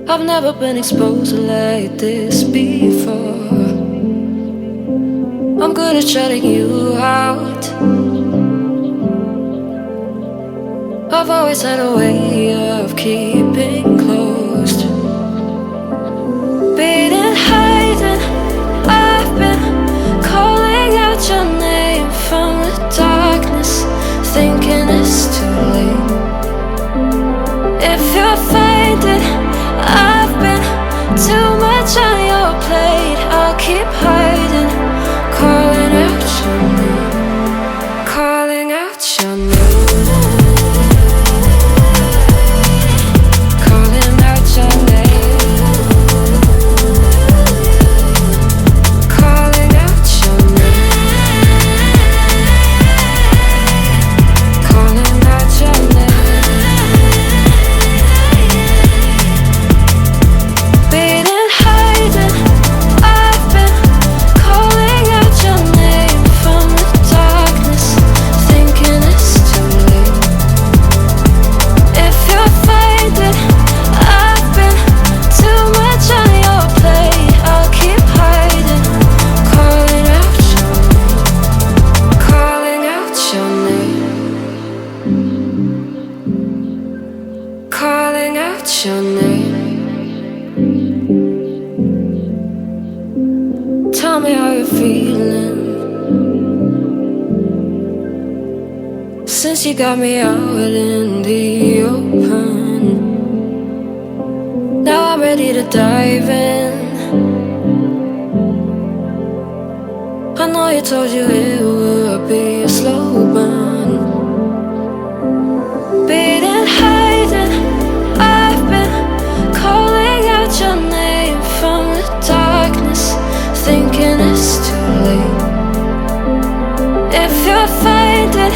I've never been exposed like this before. I'm good at shutting you out. I've always had a way of keeping closed. Beating, hiding, I've been calling out your name from the darkness, thinking it's too late. If you're faded, I've been too much on your plate. I'll keep hiding, calling out your name, calling out your name. Calling out your name. Tell me how you're feeling since you got me out in the open. Now I'm ready to dive in. I know you told you it would be a slow burn. Beating, hiding, I've been calling out your name from the darkness, thinking it's too late. If you're faded,